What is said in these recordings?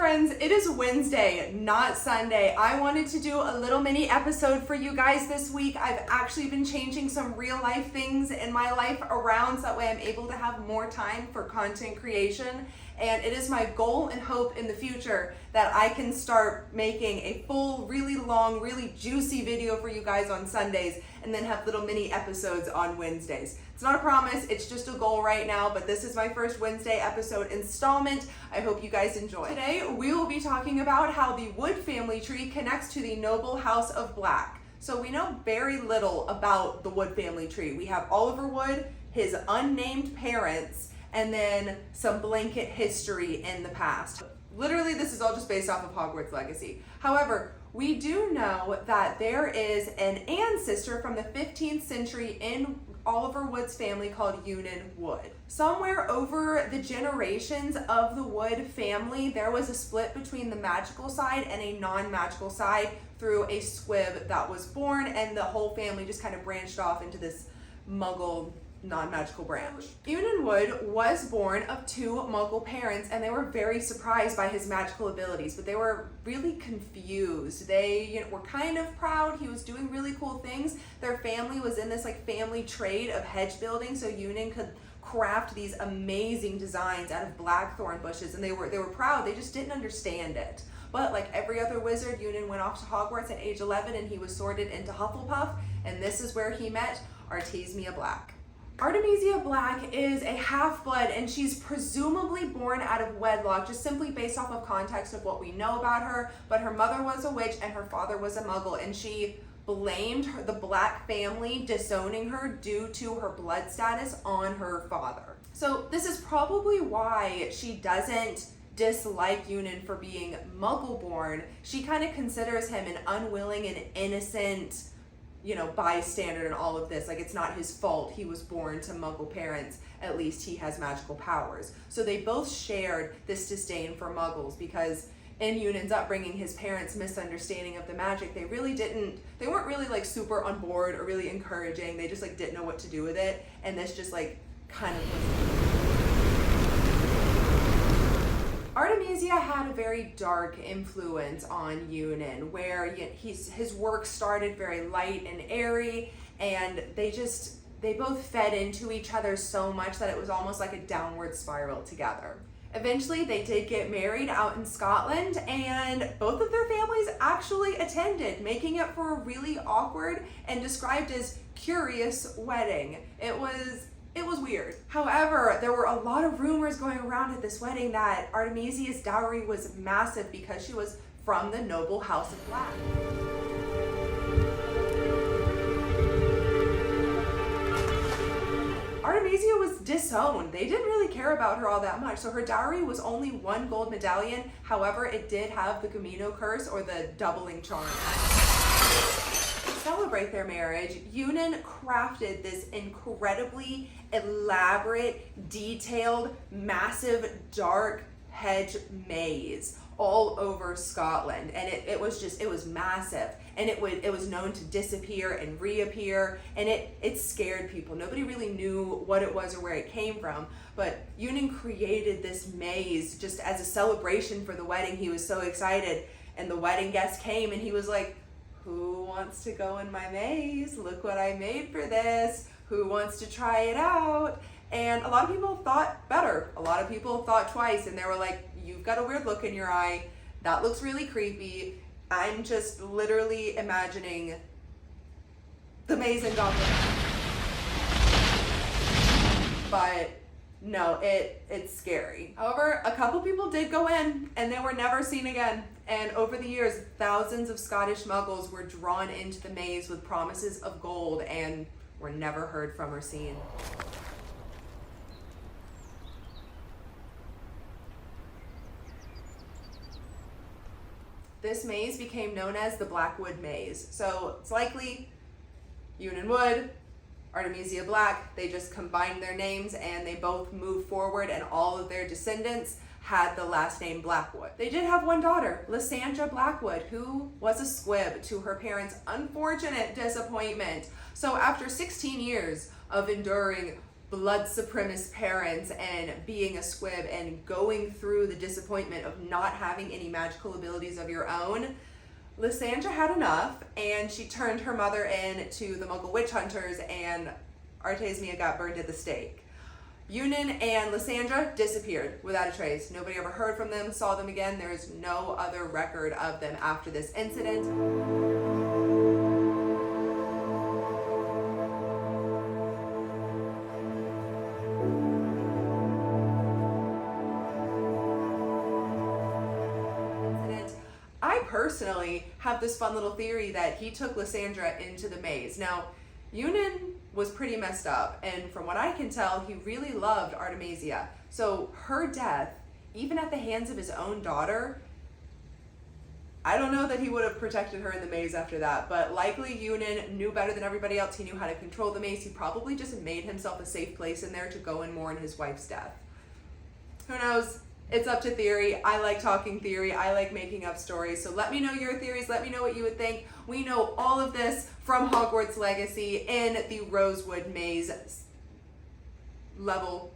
friends, it is Wednesday, not Sunday. I wanted to do a little mini episode for you guys this week. I've actually been changing some real life things in my life around so that way I'm able to have more time for content creation. And it is my goal and hope in the future that I can start making a full, really long, really juicy video for you guys on Sundays and then have little mini episodes on Wednesdays. It's not a promise, it's just a goal right now, but this is my first Wednesday episode installment. I hope you guys enjoy. Today, we will be talking about how the Wood family tree connects to the noble house of Black. So we know very little about the Wood family tree. We have Oliver Wood, his unnamed parents, and then some blanket history in the past. Literally, this is all just based off of Hogwarts Legacy. However, we do know that there is an ancestor from the 15th century in Oliver Wood's family called Eunon Wood. Somewhere over the generations of the Wood family, there was a split between the magical side and a non-magical side through a squib that was born, and the whole family just kind of branched off into this Muggle non-magical branch. Eunon Wood was born of two Muggle parents, and they were very surprised by his magical abilities, but they were really confused. They were kind of proud. He was doing really cool things. Their family was in this family trade of hedge building, so Eunon could craft these amazing designs out of blackthorn bushes, and they were proud. They just didn't understand it. But like every other wizard, Eunon went off to Hogwarts at age 11, and he was sorted into Hufflepuff, and this is where he met Artemisia Black. Artemisia Black is a half-blood, and she's presumably born out of wedlock, just simply based off of context of what we know about her, but her mother was a witch and her father was a Muggle, and she blamed the Black family disowning her due to her blood status on her father. So this is probably why she doesn't dislike Eunon for being Muggle-born. She kind of considers him an unwilling and innocent bystander in all of this. Like, it's not his fault he was born to Muggle parents. At least he has magical powers. So they both shared this disdain for Muggles because in Eunon's upbringing, his parents' misunderstanding of the magic, they weren't really super on board or really encouraging. They just didn't know what to do with it. And this just kind of was. Artemisia had a very dark influence on Eunon, where his work started very light and airy, and they both fed into each other so much that it was almost like a downward spiral together. Eventually, they did get married out in Scotland, and both of their families actually attended, making it for a really awkward and described as curious wedding. It was weird. However, there were a lot of rumors going around at this wedding that Artemisia's dowry was massive because she was from the noble house of Black. Artemisia was disowned. They didn't really care about her all that much, so her dowry was only one gold medallion. However, it did have the Gamino curse, or the doubling charm. To celebrate their marriage, Eunon crafted this incredibly elaborate, detailed, massive, dark hedge maze all over Scotland, and it was massive, and it was known to disappear and reappear, and it scared people. Nobody really knew what it was or where it came from, but Eunon created this maze just as a celebration for the wedding. He was so excited, and the wedding guest came, and he was like, "Who wants to go in my maze? Look what I made for this. Who wants to try it out?" And a lot of people thought better. A lot of people thought twice, and they were like, "You've got a weird look in your eye. That looks really creepy." I'm just literally imagining the maze in Goblin. But no, it's scary. However, a couple people did go in, and they were never seen again. And over the years, thousands of Scottish Muggles were drawn into the maze with promises of gold and were never heard from or seen. This maze became known as the Blackwood Maze. So it's likely Eunon Wood, Artemisia Black, they just combined their names and they both moved forward, and all of their descendants had the last name Blackwood. They did have one daughter, Lysandra Blackwood, who was a squib to her parents' unfortunate disappointment. So after 16 years of enduring blood supremacist parents and being a squib and going through the disappointment of not having any magical abilities of your own, Lysandra had enough, and she turned her mother in to the Muggle witch hunters, and Artemisia got burned at the stake. Eunon and Lysandra disappeared without a trace. Nobody ever heard from them, saw them again. There is no other record of them after this incident. I personally have this fun little theory that he took Lysandra into the maze. Now, Unan was pretty messed up, and from what I can tell, he really loved Artemisia. So her death, even at the hands of his own daughter, I don't know that he would have protected her in the maze after that, but likely Unan knew better than everybody else. He knew how to control the maze. He probably just made himself a safe place in there to go in mourn his wife's death. Who knows? It's up to theory. I like talking theory. I like making up stories. So let me know your theories. Let me know what you would think. We know all of this from Hogwarts Legacy in the Rosewood Maze level,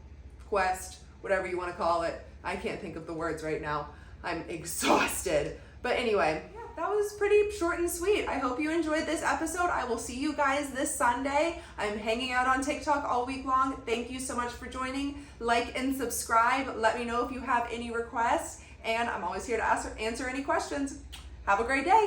quest, whatever you want to call it. I can't think of the words right now. I'm exhausted. But anyway, yeah, that was pretty short and sweet. I hope you enjoyed this episode. I will see you guys this Sunday. I'm hanging out on TikTok all week long. Thank you so much for joining. Like and subscribe. Let me know if you have any requests. And I'm always here to answer any questions. Have a great day.